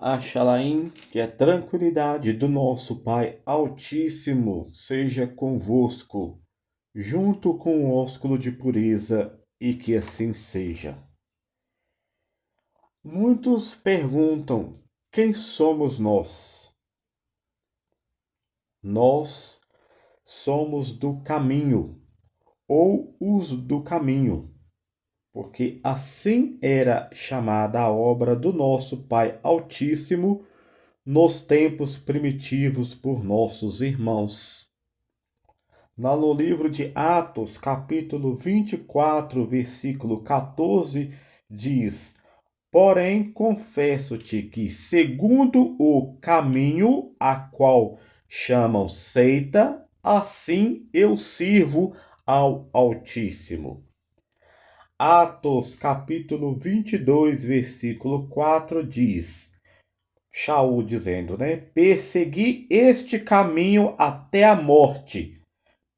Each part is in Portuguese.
Axalaim, que a tranquilidade do nosso Pai Altíssimo seja convosco, junto com o ósculo de pureza, e que assim seja. Muitos perguntam: quem somos nós? Nós somos do caminho, ou os do caminho, porque assim era chamada a obra do nosso Pai Altíssimo nos tempos primitivos por nossos irmãos. No livro de Atos, capítulo 24, versículo 14, diz: Porém, confesso-te que, segundo o caminho a qual chamam seita, assim eu sirvo ao Altíssimo. Atos, capítulo 22, versículo 4, diz: Shaul dizendo, Persegui este caminho até a morte,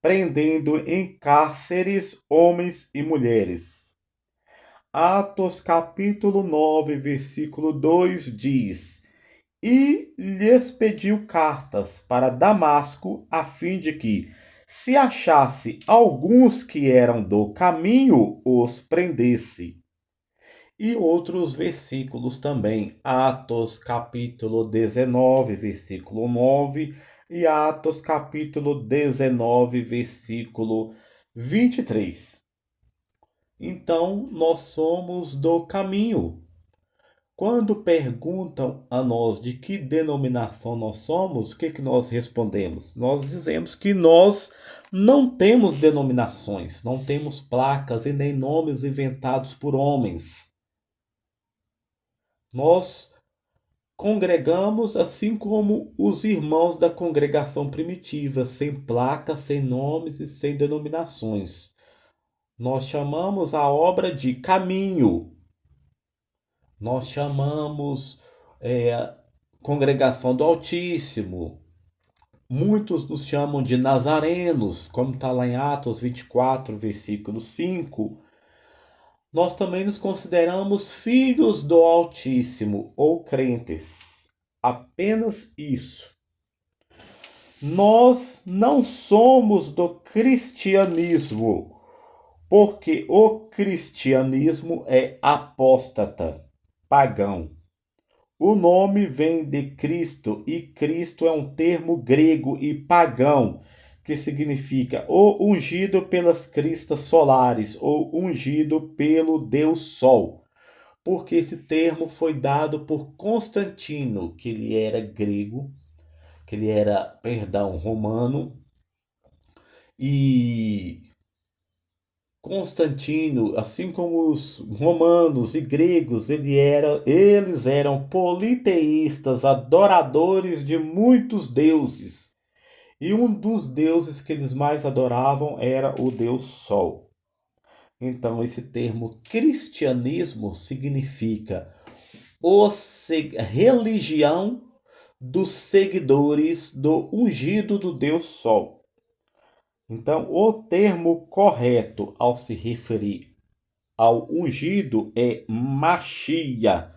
prendendo em cárceres homens e mulheres. Atos capítulo 9, versículo 2 diz: E lhes pediu cartas para Damasco, a fim de que, se achasse alguns que eram do caminho, os prendesse. E outros versículos também, Atos capítulo 19, versículo 9, e Atos capítulo 19, versículo 23. Então, nós somos do caminho. Quando perguntam a nós de que denominação nós somos, o que nós respondemos? Nós dizemos que nós não temos denominações, não temos placas e nem nomes inventados por homens. Nós congregamos assim como os irmãos da congregação primitiva, sem placas, sem nomes e sem denominações. Nós chamamos a obra de caminho. Nós chamamos congregação do Altíssimo. Muitos nos chamam de nazarenos, como está lá em Atos 24, versículo 5. Nós também nos consideramos filhos do Altíssimo ou crentes. Apenas isso. Nós não somos do cristianismo, porque o cristianismo é apóstata, pagão. O nome vem de Cristo e Cristo é um termo grego e pagão que significa o ungido pelas cristas solares ou ungido pelo Deus Sol. Porque esse termo foi dado por Constantino, que ele era grego, romano, e Constantino, assim como os romanos e gregos, eles eram politeístas, adoradores de muitos deuses. E um dos deuses que eles mais adoravam era o deus Sol. Então, esse termo cristianismo significa religião dos seguidores do ungido do deus Sol. Então, o termo correto ao se referir ao ungido é Machia,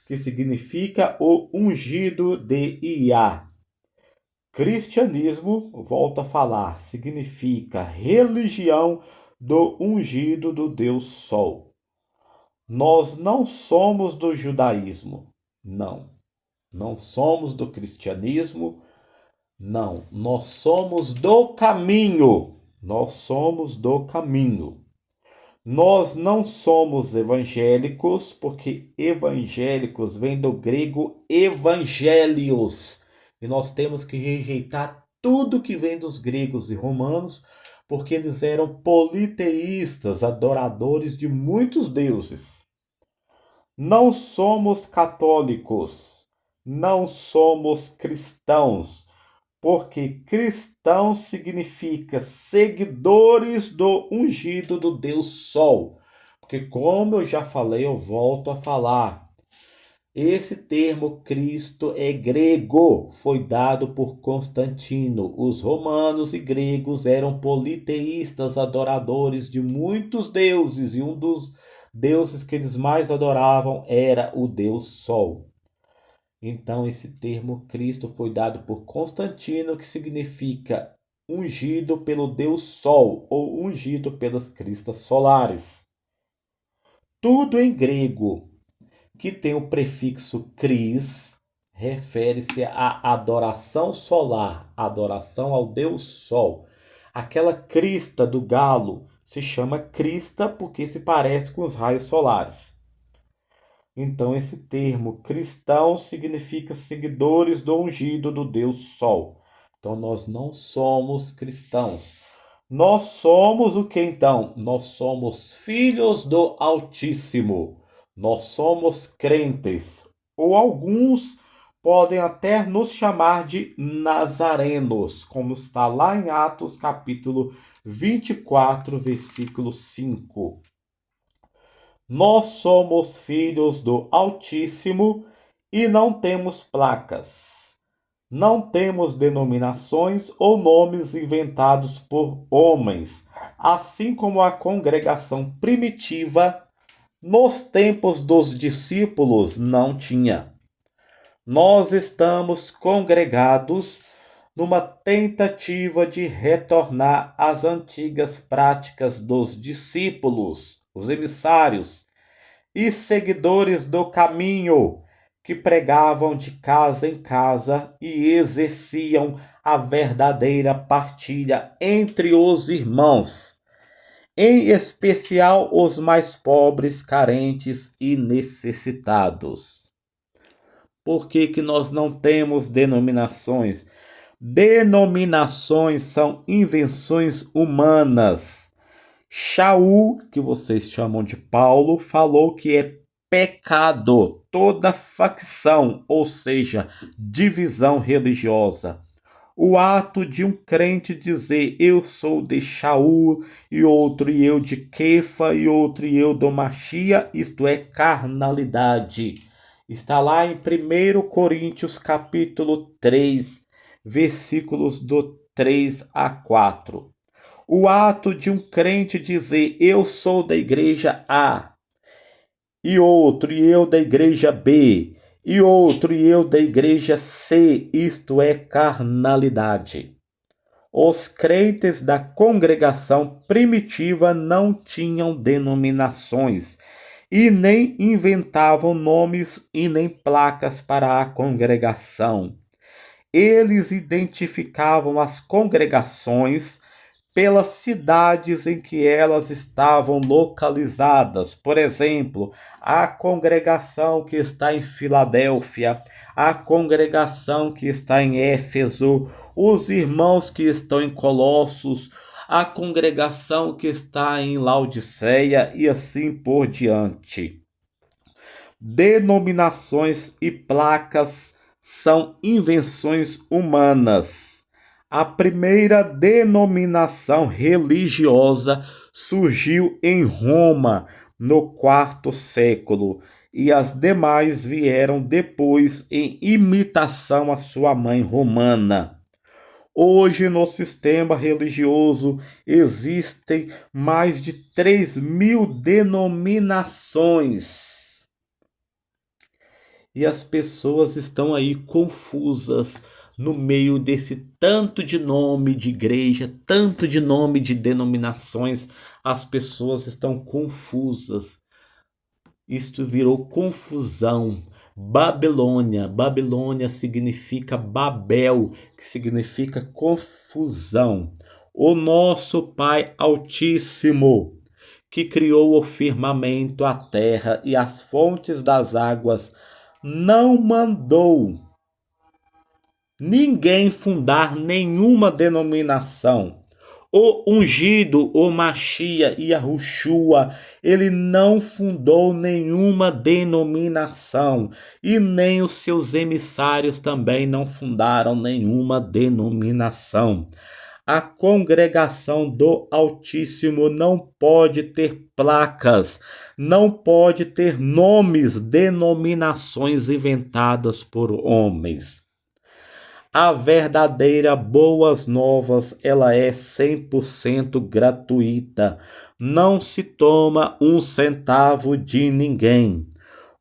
que significa o ungido de Iá. Cristianismo, volto a falar, significa religião do ungido do Deus Sol. Nós não somos do judaísmo, não somos do cristianismo, não, nós somos do caminho. Nós somos do caminho. Nós não somos evangélicos, porque evangélicos vem do grego evangelios. E nós temos que rejeitar tudo que vem dos gregos e romanos, porque eles eram politeístas, adoradores de muitos deuses. Não somos católicos, não somos cristãos, porque cristão significa seguidores do ungido do Deus Sol. Porque, como eu já falei, eu volto a falar. Esse termo Cristo é grego, foi dado por Constantino. Os romanos e gregos eram politeístas, adoradores de muitos deuses, e um dos deuses que eles mais adoravam era o Deus Sol. Então, esse termo Cristo foi dado por Constantino, que significa ungido pelo Deus Sol ou ungido pelas cristas solares. Tudo em grego que tem o prefixo cris refere-se à adoração solar, adoração ao Deus Sol. Aquela crista do galo se chama crista porque se parece com os raios solares. Então, esse termo cristão significa seguidores do ungido do Deus Sol. Então, nós não somos cristãos. Nós somos o que então? Nós somos filhos do Altíssimo. Nós somos crentes. Ou alguns podem até nos chamar de nazarenos, como está lá em Atos capítulo 24, versículo 5. Nós somos filhos do Altíssimo e não temos placas. Não temos denominações ou nomes inventados por homens, assim como a congregação primitiva nos tempos dos discípulos não tinha. Nós estamos congregados numa tentativa de retornar às antigas práticas dos discípulos, os emissários e seguidores do caminho, que pregavam de casa em casa e exerciam a verdadeira partilha entre os irmãos, em especial os mais pobres, carentes e necessitados. Por que nós não temos denominações? Denominações são invenções humanas. Shaul, que vocês chamam de Paulo, falou que é pecado toda facção, ou seja, divisão religiosa. O ato de um crente dizer eu sou de Shaul, e outro e eu de Kefa, e outro e eu do Machia, isto é carnalidade. Está lá em 1 Coríntios capítulo 3, versículos do 3 a 4. O ato de um crente dizer eu sou da igreja A, e outro e eu da igreja B, e outro e eu da igreja C, isto é carnalidade. Os crentes da congregação primitiva não tinham denominações e nem inventavam nomes e nem placas para a congregação. Eles identificavam as congregações pelas cidades em que elas estavam localizadas. Por exemplo, a congregação que está em Filadélfia, a congregação que está em Éfeso, os irmãos que estão em Colossos, a congregação que está em Laodiceia e assim por diante. Denominações e placas são invenções humanas. A primeira denominação religiosa surgiu em Roma no quarto século e as demais vieram depois em imitação à sua mãe romana. Hoje, no sistema religioso, existem mais de 3.000 denominações. E as pessoas estão aí confusas no meio desse tanto de nome de igreja, tanto de nome de denominações. As pessoas estão confusas. Isto virou confusão. Babilônia. Babilônia significa Babel, que significa confusão. O nosso Pai Altíssimo, que criou o firmamento, a terra e as fontes das águas, não mandou ninguém fundar nenhuma denominação. O ungido, o Machia e a Yahushua, ele não fundou nenhuma denominação e nem os seus emissários também não fundaram nenhuma denominação. A congregação do Altíssimo não pode ter placas, não pode ter nomes, denominações inventadas por homens. A verdadeira Boas Novas, ela é 100% gratuita. Não se toma um centavo de ninguém.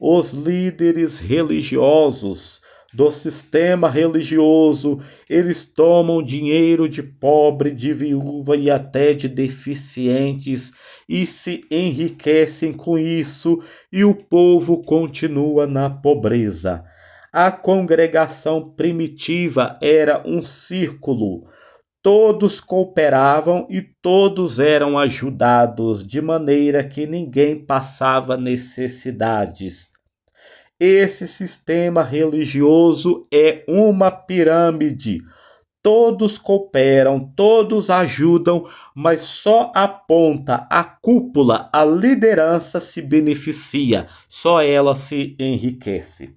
Os líderes religiosos do sistema religioso, eles tomam dinheiro de pobre, de viúva e até de deficientes e se enriquecem com isso, e o povo continua na pobreza. A congregação primitiva era um círculo. Todos cooperavam e todos eram ajudados, de maneira que ninguém passava necessidades. Esse sistema religioso é uma pirâmide. Todos cooperam, todos ajudam, mas só a ponta, a cúpula, a liderança se beneficia, só ela se enriquece.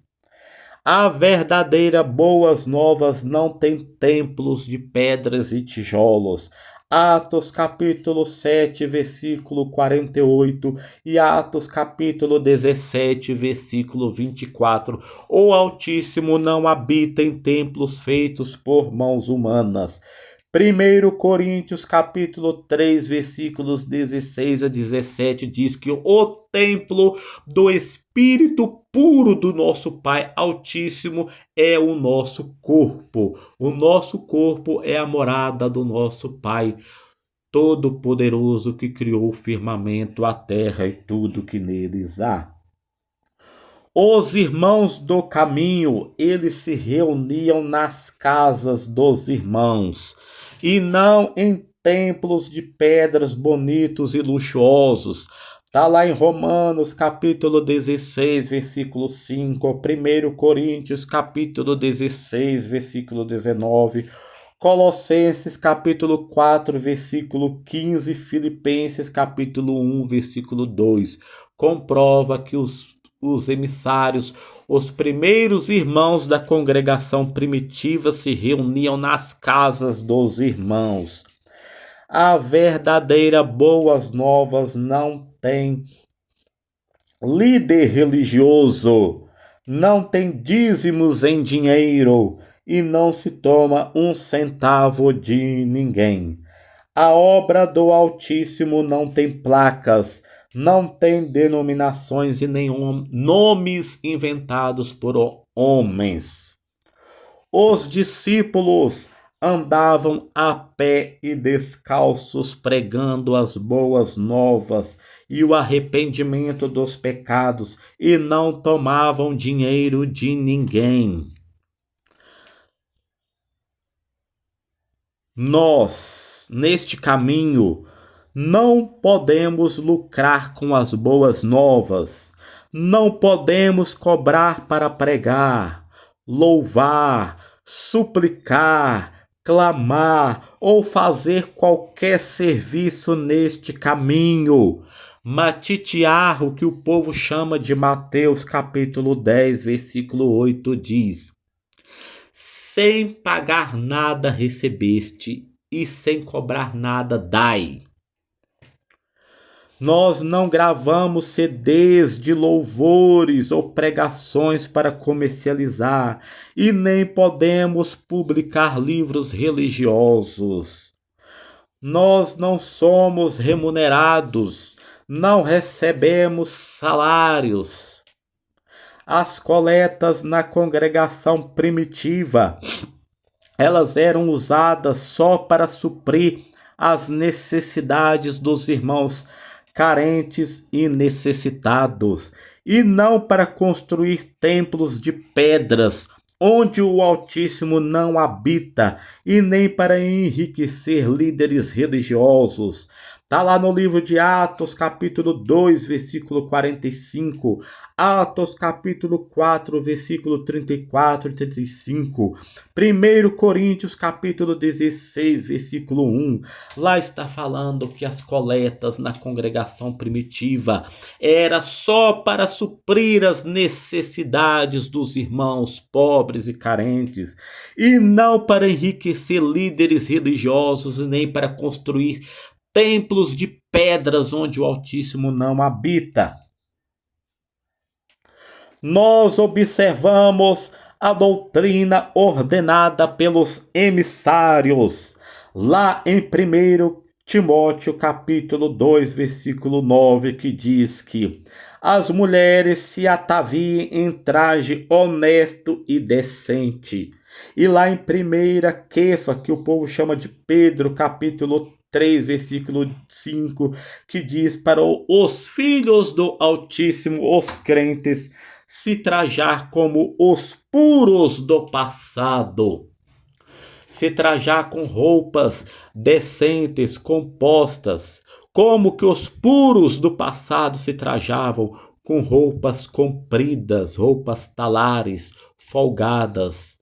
A verdadeira boas novas não tem templos de pedras e tijolos. Atos capítulo 7, versículo 48 e Atos capítulo 17, versículo 24. O Altíssimo não habita em templos feitos por mãos humanas. 1 Coríntios capítulo 3, versículos 16 a 17 diz que o templo do Espírito puro do nosso Pai Altíssimo é o nosso corpo. O nosso corpo é a morada do nosso Pai Todo-Poderoso que criou o firmamento, a terra e tudo que neles há. Os irmãos do caminho, eles se reuniam nas casas dos irmãos e não em templos de pedras bonitos e luxuosos. Está lá em Romanos capítulo 16, versículo 5, 1 Coríntios capítulo 16, versículo 19, Colossenses capítulo 4, versículo 15, Filipenses capítulo 1, versículo 2. Comprova que os emissários, os primeiros irmãos da congregação primitiva se reuniam nas casas dos irmãos. A verdadeira boas novas não tem líder religioso, não tem dízimos em dinheiro e não se toma um centavo de ninguém. A obra do Altíssimo não tem placas, não tem denominações e nem nomes inventados por homens. Os discípulos andavam a pé e descalços pregando as boas novas e o arrependimento dos pecados e não tomavam dinheiro de ninguém. Nós, neste caminho, não podemos lucrar com as boas novas, não podemos cobrar para pregar, louvar, suplicar, clamar ou fazer qualquer serviço neste caminho. Matitear, o que o povo chama de Mateus capítulo 10, versículo 8 diz: sem pagar nada recebeste, e sem cobrar nada dai. Nós não gravamos CDs de louvores ou pregações para comercializar e nem podemos publicar livros religiosos. Nós não somos remunerados, não recebemos salários. As coletas na congregação primitiva, elas eram usadas só para suprir as necessidades dos irmãos carentes e necessitados, e não para construir templos de pedras, onde o Altíssimo não habita, e nem para enriquecer líderes religiosos. Está lá no livro de Atos, capítulo 2, versículo 45, Atos, capítulo 4, versículo 34 e 35, 1 Coríntios, capítulo 16, versículo 1. Lá está falando que as coletas na congregação primitiva era só para suprir as necessidades dos irmãos pobres e carentes, e não para enriquecer líderes religiosos, nem para construir templos de pedras onde o Altíssimo não habita. Nós observamos a doutrina ordenada pelos emissários. Lá em 1 Timóteo capítulo 2, versículo 9, que diz que as mulheres se ataviem em traje honesto e decente. E lá em 1 Kefa, que o povo chama de Pedro, capítulo 3, versículo 5, que diz para os filhos do Altíssimo, os crentes, se trajar como os puros do passado, se trajar com roupas decentes, compostas, como que os puros do passado se trajavam, com roupas compridas, roupas talares, folgadas,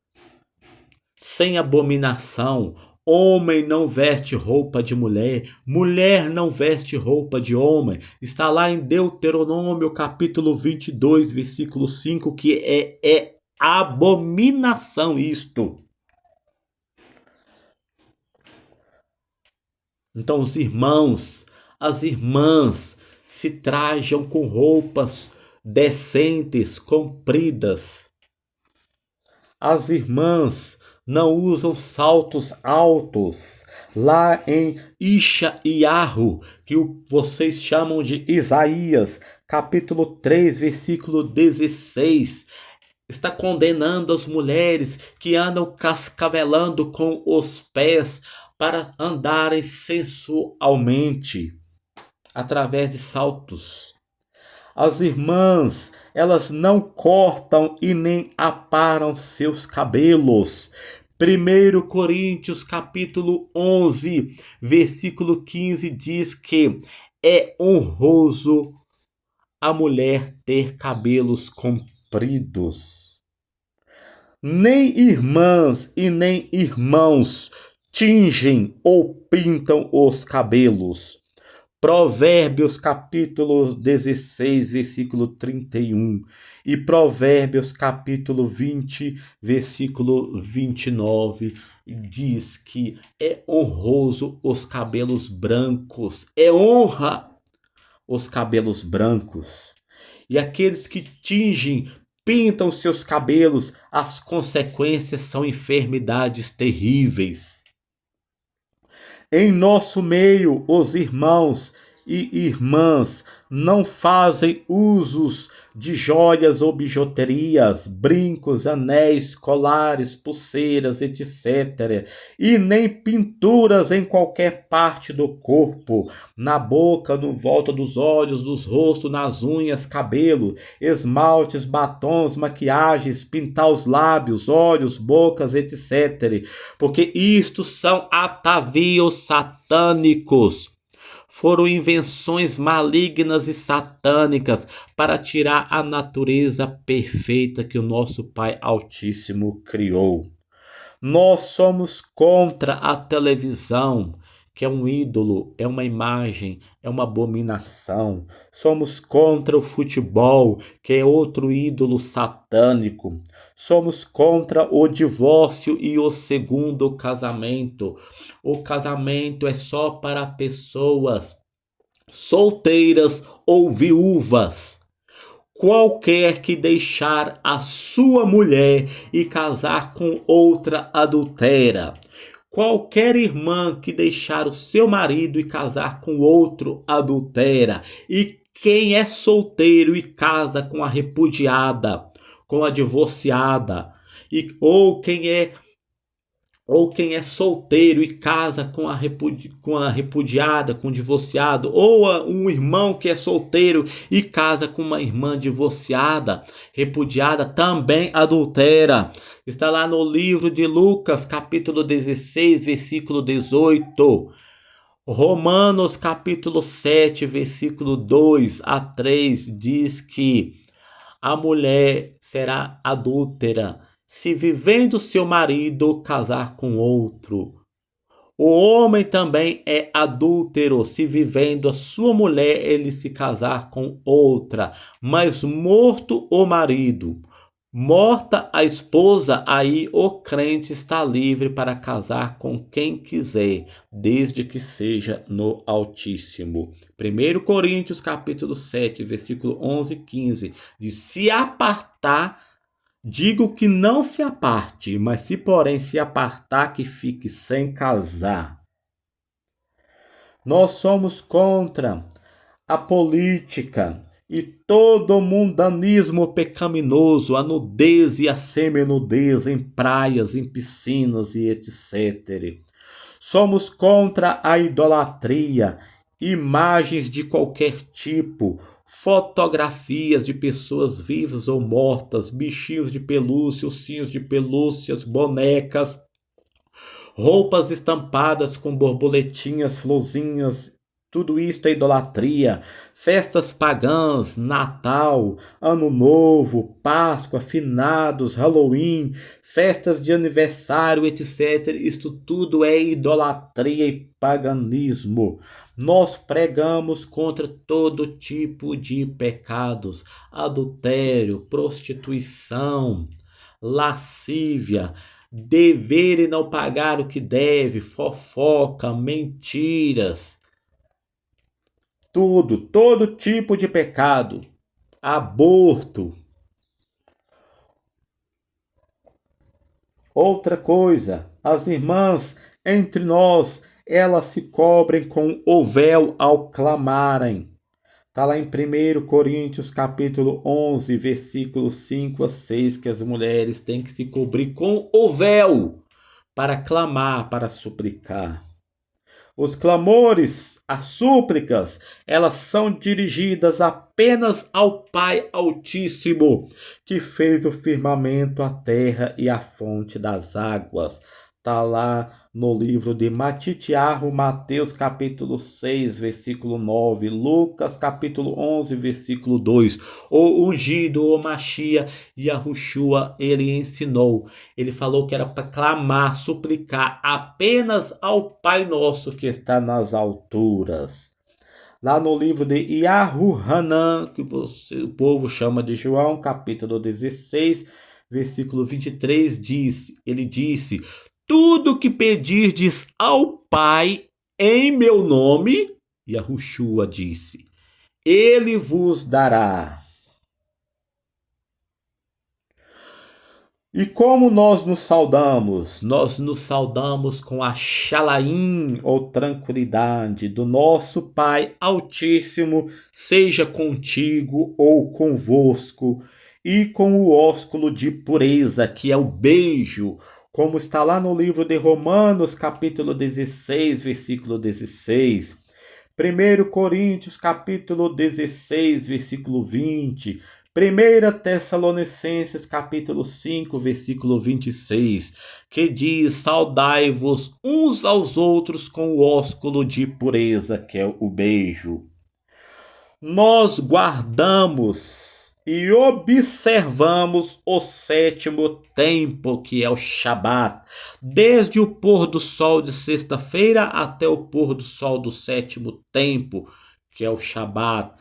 sem abominação. Homem não veste roupa de mulher, mulher não veste roupa de homem. Está lá em Deuteronômio capítulo 22, versículo 5, que é abominação isto. Então os irmãos, as irmãs se trajam com roupas decentes, compridas. As irmãs não usam saltos altos. Lá em Yeshayahu, que vocês chamam de Isaías, capítulo 3, versículo 16, está condenando as mulheres que andam cascavelando com os pés para andarem sensualmente através de saltos. As irmãs, elas não cortam e nem aparam seus cabelos. 1 Coríntios capítulo 11, versículo 15 diz que é honroso a mulher ter cabelos compridos. Nem irmãs e nem irmãos tingem ou pintam os cabelos. Provérbios capítulo 16, versículo 31 e Provérbios capítulo 20, versículo 29 diz que é honroso os cabelos brancos, é honra os cabelos brancos. E aqueles que tingem, pintam seus cabelos, as consequências são enfermidades terríveis. Em nosso meio, os irmãos e irmãs não fazem usos de joias ou bijuterias, brincos, anéis, colares, pulseiras, etc. E nem pinturas em qualquer parte do corpo, na boca, no volta dos olhos, dos rostos, nas unhas, cabelo, esmaltes, batons, maquiagens, pintar os lábios, olhos, bocas, etc. Porque isto são atavios satânicos. Foram invenções malignas e satânicas para tirar a natureza perfeita que o nosso Pai Altíssimo criou. Nós somos contra a televisão, que é um ídolo, é uma imagem, é uma abominação. Somos contra o futebol, que é outro ídolo satânico. Somos contra o divórcio e o segundo casamento. O casamento é só para pessoas solteiras ou viúvas. Qualquer que deixar a sua mulher e casar com outra adultera. Qualquer irmã que deixar o seu marido e casar com outro adultera. E quem é solteiro e casa com a repudiada, com a divorciada, ou quem é solteiro e casa com a repudiada, com o divorciado, ou um irmão que é solteiro e casa com uma irmã divorciada, repudiada, também adultera. Está lá no livro de Lucas, capítulo 16, versículo 18. Romanos, capítulo 7, versículo 2 a 3, diz que a mulher será adúltera se vivendo seu marido casar com outro. O homem também é adúltero se vivendo a sua mulher ele se casar com outra. Mas morto o marido, morta a esposa, aí o crente está livre para casar com quem quiser, desde que seja no Altíssimo. 1 Coríntios capítulo 7, versículo 11 e 15, diz: se apartar, digo que não se aparte, mas se porém se apartar, que fique sem casar. Nós somos contra a política e todo o mundanismo pecaminoso, a nudez e a seminudez em praias, em piscinas e etc. Somos contra a idolatria, imagens de qualquer tipo, fotografias de pessoas vivas ou mortas, bichinhos de pelúcia, ursinhos de pelúcias, bonecas, roupas estampadas com borboletinhas, florzinhas, tudo isso é idolatria. Festas pagãs, Natal, Ano Novo, Páscoa, Finados, Halloween, festas de aniversário, etc. Isto tudo é idolatria e paganismo. Nós pregamos contra todo tipo de pecados: adultério, prostituição, lascívia, dever e não pagar o que deve, fofoca, mentiras, tudo, todo tipo de pecado, aborto. Outra coisa, as irmãs entre nós, elas se cobrem com o véu ao clamarem. Está lá em 1 Coríntios capítulo 11, versículos 5 a 6, que as mulheres têm que se cobrir com o véu para clamar, para suplicar. Os clamores, as súplicas, elas são dirigidas apenas ao Pai Altíssimo, que fez o firmamento, a terra e a fonte das águas. Está lá no livro de Matitiahu, Mateus capítulo 6, versículo 9, Lucas capítulo 11, versículo 2. O ungido, o Machia, Yahushua, ele ensinou. Ele falou que era para clamar, suplicar apenas ao Pai Nosso que está nas alturas. Lá no livro de Yahu-Hanan, que o povo chama de João, capítulo 16, versículo 23, ele disse: tudo que pedirdes ao Pai em meu nome, Yahushua disse, ele vos dará. E como nós nos saudamos? Nós nos saudamos com a Shalaim, ou tranquilidade, do nosso Pai Altíssimo, seja contigo ou convosco, e com o ósculo de pureza, que é o beijo, como está lá no livro de Romanos, capítulo 16, versículo 16. 1 capítulo 16, versículo 20. 1 Tessalonicenses, capítulo 5, versículo 26, que diz: saudai-vos uns aos outros com o ósculo de pureza, que é o beijo. Nós guardamos e observamos o sétimo tempo, que é o Shabat, desde o pôr do sol de sexta-feira até o pôr do sol do sétimo tempo, que é o Shabat,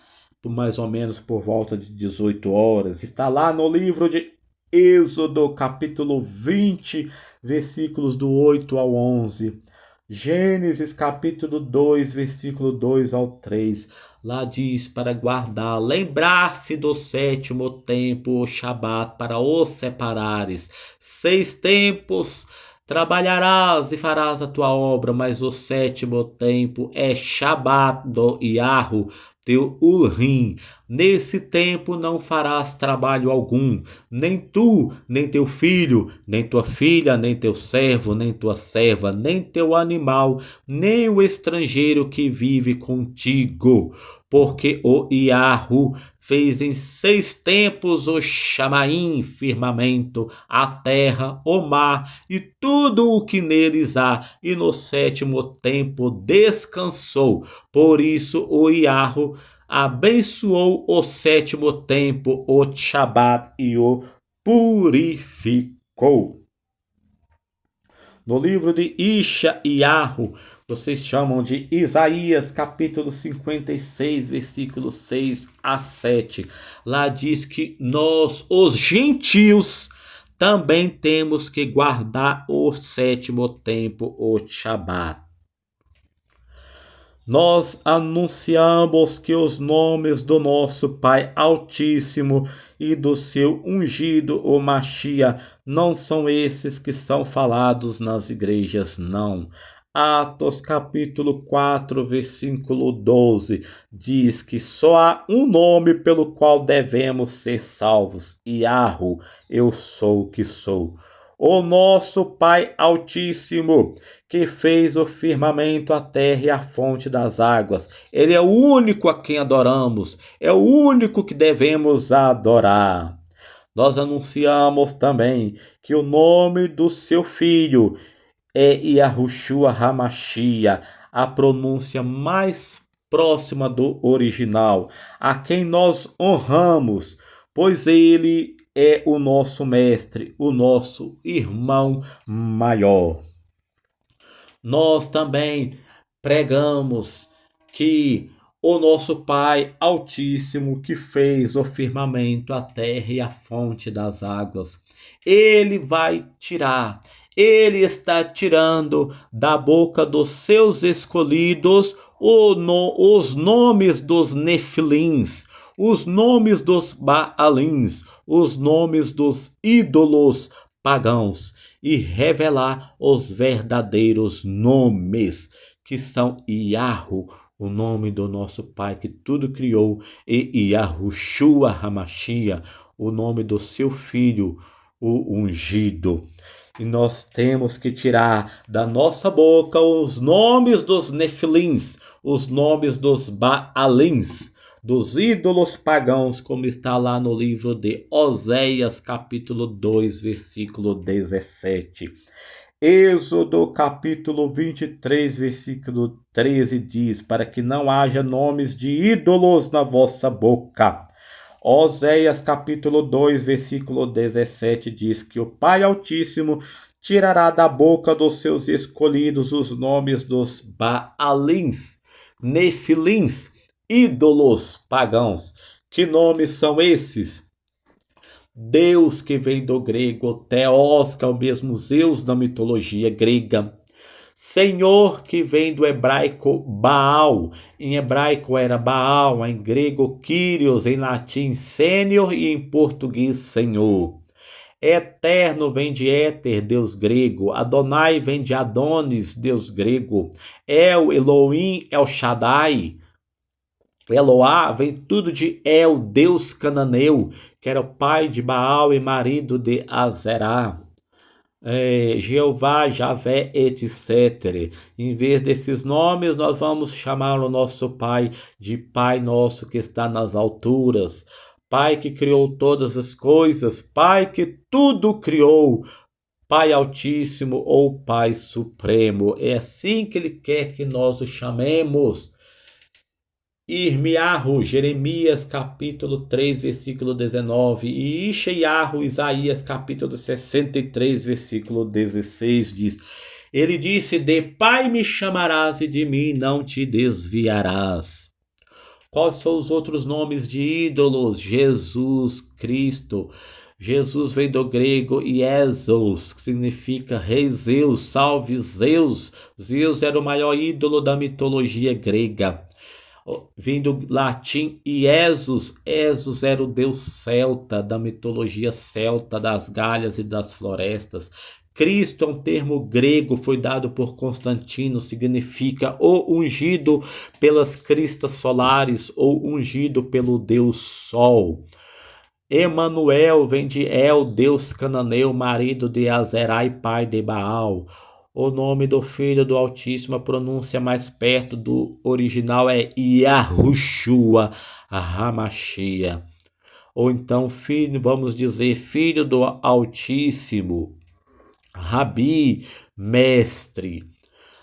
mais ou menos por volta de 18 horas. Está lá no livro de Êxodo, capítulo 20, versículos do 8 ao 11. Gênesis, capítulo 2, versículo 2 ao 3. Lá diz para guardar, lembrar-se do sétimo tempo, o Shabat, para os separares. 6 tempos trabalharás e farás a tua obra, mas o sétimo tempo é Shabat do Yahu, teu Urim. Nesse tempo não farás trabalho algum, nem tu, nem teu filho, nem tua filha, nem teu servo, nem tua serva, nem teu animal, nem o estrangeiro que vive contigo. Porque o Yahu fez em 6 tempos o Chamaim, firmamento, a terra, o mar e tudo o que neles há, e no sétimo tempo descansou. Por isso o Yahu abençoou o sétimo tempo, o Shabat, e o purificou. No livro de Isha-Yahu, vocês chamam de Isaías, capítulo 56, versículos 6 a 7. Lá diz que nós, os gentios, também temos que guardar o sétimo tempo, o Shabat. Nós anunciamos que os nomes do nosso Pai Altíssimo e do seu ungido, o Machia, não são esses que são falados nas igrejas, não. Atos capítulo 4, versículo 12, diz que só há um nome pelo qual devemos ser salvos. Yahweh, eu sou o que sou. O nosso Pai Altíssimo, que fez o firmamento, a terra e a fonte das águas. Ele é o único a quem adoramos, é o único que devemos adorar. Nós anunciamos também que o nome do seu filho é Yahushua Hamashia, a pronúncia mais próxima do original, a quem nós honramos, pois ele é o nosso mestre, o nosso irmão maior. Nós também pregamos que o nosso Pai Altíssimo, que fez o firmamento, a terra e a fonte das águas, ele vai tirar, ele está tirando da boca dos seus escolhidos os nomes dos nefilins, os nomes dos baalins, os nomes dos ídolos pagãos, e revelar os verdadeiros nomes, que são Yahweh, o nome do nosso Pai que tudo criou, e Yahushua Hamashia, o nome do seu Filho, o ungido. E nós temos que tirar da nossa boca os nomes dos nefilins, os nomes dos baalins, dos ídolos pagãos, como está lá no livro de Oséias, capítulo 2, versículo 17. Êxodo capítulo 23, versículo 13 diz: para que não haja nomes de ídolos na vossa boca. Oséias capítulo 2, versículo 17 diz que o Pai Altíssimo tirará da boca dos seus escolhidos os nomes dos baalins, nefilins, ídolos pagãos. Que nomes são esses? Deus, que vem do grego Theos, que é o mesmo Zeus da mitologia grega. Senhor, que vem do hebraico Baal, em hebraico era Baal, em grego Kyrios, em latim Sênior e em português Senhor. Eterno vem de Éter, Deus grego. Adonai vem de Adonis, Deus grego. Elohim, El Shaddai. Eloá vem tudo de El, Deus cananeu, que era o pai de Baal e marido de Azerá. Jeová, Javé, etc. Em vez desses nomes, nós vamos chamar o nosso Pai de Pai Nosso que está nas alturas. Pai que criou todas as coisas, Pai que tudo criou, Pai Altíssimo ou Pai Supremo. É assim que Ele quer que nós o chamemos. Irmiarro, Jeremias capítulo 3, versículo 19, e Ishaiarro, Isaías capítulo 63, versículo 16 diz: ele disse: de pai me chamarás e de mim não te desviarás. Quais são os outros nomes de ídolos? Jesus Cristo. Jesus vem do grego Iesos, que significa Rei Zeus, salve Zeus. Zeus era o maior ídolo da mitologia grega. Vem do latim Iesus. Esos era o deus celta, da mitologia celta, das galhas e das florestas. Cristo é um termo grego, foi dado por Constantino, significa o ungido pelas cristas solares ou ungido pelo Deus Sol. Emanuel vem de El, Deus cananeu, marido de Azerai, pai de Baal. O nome do Filho do Altíssimo, a pronúncia mais perto do original é Yahushua Hamashia. Ou então, filho, vamos dizer, Filho do Altíssimo, Rabi, mestre.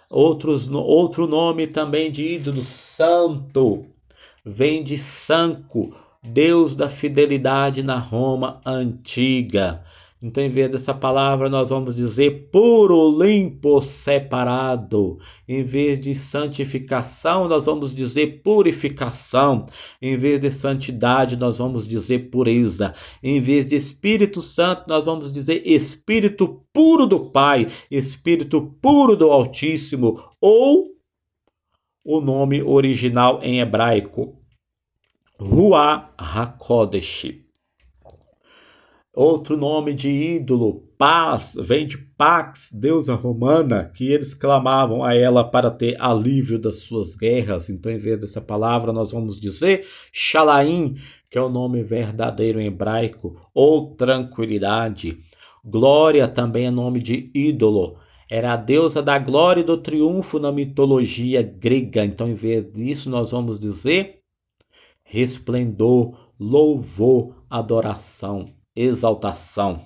Outro nome também de ídolo, santo, vem de Sanco, Deus da fidelidade na Roma antiga. Então, em vez dessa palavra, nós vamos dizer puro, limpo, separado. Em vez de santificação, nós vamos dizer purificação. Em vez de santidade, nós vamos dizer pureza. Em vez de Espírito Santo, nós vamos dizer Espírito puro do Pai, Espírito puro do Altíssimo, ou o nome original em hebraico, Ruach HaKodesh. Outro nome de ídolo, Paz, vem de Pax, deusa romana, que eles clamavam a ela para ter alívio das suas guerras. Então, em vez dessa palavra, nós vamos dizer Shalaim, que é o nome verdadeiro em hebraico, ou tranquilidade. Glória também é nome de ídolo. Era a deusa da glória e do triunfo na mitologia grega. Então, em vez disso, nós vamos dizer resplendor, louvor, adoração, exaltação.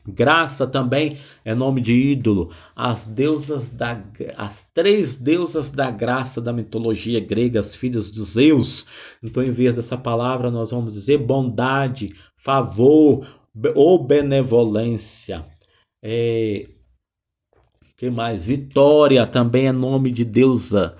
Graça também é nome de ídolo. As três deusas da graça da mitologia grega, as filhas de Zeus. Então, em vez dessa palavra, nós vamos dizer bondade, favor ou benevolência. Que mais? Vitória também é nome de deusa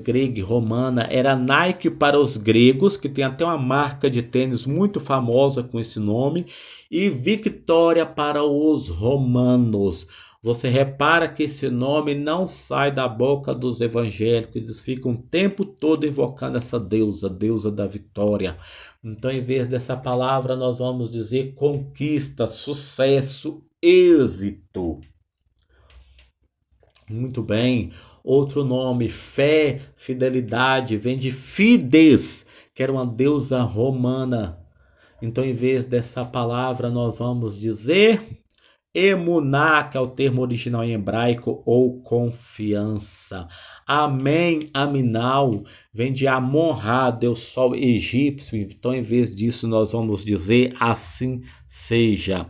grega e romana. Era Nike para os gregos, que tem até uma marca de tênis muito famosa com esse nome, e Victória para os romanos. Você repara que esse nome não sai da boca dos evangélicos, eles ficam o tempo todo invocando essa deusa, deusa da vitória. Então, em vez dessa palavra, nós vamos dizer conquista, sucesso, êxito. Muito bem. Outro nome, fé, fidelidade, vem de Fides, que era uma deusa romana. Então, em vez dessa palavra, nós vamos dizer emuná, que é o termo original em hebraico, ou confiança. Amém, aminal, vem de Amon-Ra, deus sol egípcio. Então, em vez disso, nós vamos dizer assim seja.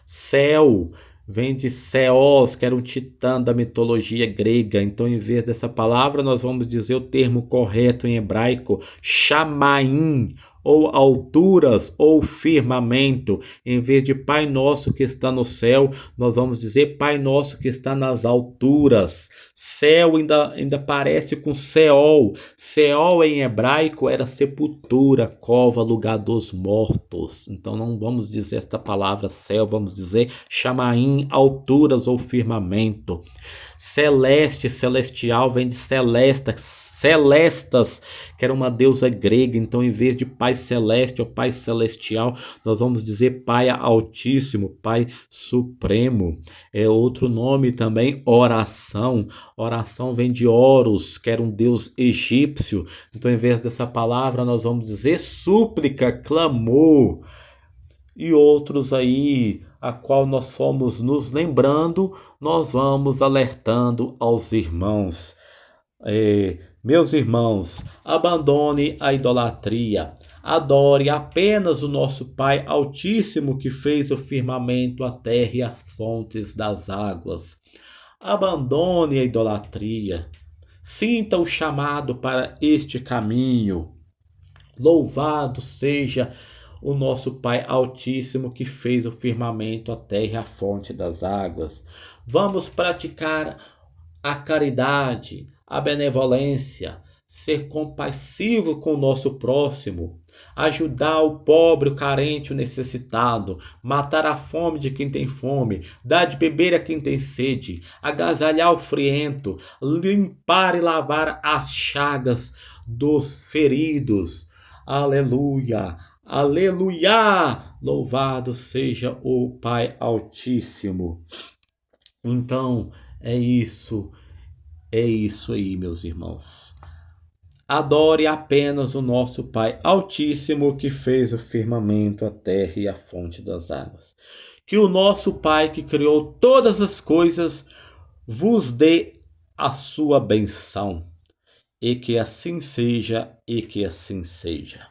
Céu vem de Ceos, que era um titã da mitologia grega. Então, em vez dessa palavra, nós vamos dizer o termo correto em hebraico, Shamaim, ou alturas, ou firmamento. Em vez de Pai Nosso que está no céu, nós vamos dizer Pai Nosso que está nas alturas. Céu ainda parece com Seol. Seol em hebraico era sepultura, cova, lugar dos mortos. Então não vamos dizer esta palavra céu, vamos dizer Shamaim, alturas ou firmamento. Celeste, celestial, vem de Celestas, que era uma deusa grega. Então, em vez de Pai Celeste ou Pai Celestial, nós vamos dizer Pai Altíssimo, Pai Supremo. É outro nome também, oração. Oração vem de Horus, que era um deus egípcio. Então, em vez dessa palavra, nós vamos dizer súplica, clamor. E outros aí, a qual nós fomos nos lembrando, nós vamos alertando aos irmãos. Meus irmãos, abandone a idolatria. Adore apenas o nosso Pai Altíssimo que fez o firmamento, a terra e as fontes das águas. Abandone a idolatria. Sinta o chamado para este caminho. Louvado seja o nosso Pai Altíssimo que fez o firmamento, a terra e a fonte das águas. Vamos praticar a caridade, a benevolência, ser compassivo com o nosso próximo, ajudar o pobre, o carente, o necessitado, matar a fome de quem tem fome, dar de beber a quem tem sede, agasalhar o friento, limpar e lavar as chagas dos feridos. Aleluia! Aleluia! Louvado seja o Pai Altíssimo. Então, é isso aí, meus irmãos. Adore apenas o nosso Pai Altíssimo que fez o firmamento, a terra e a fonte das águas. Que o nosso Pai que criou todas as coisas vos dê a sua benção. E que assim seja, e que assim seja.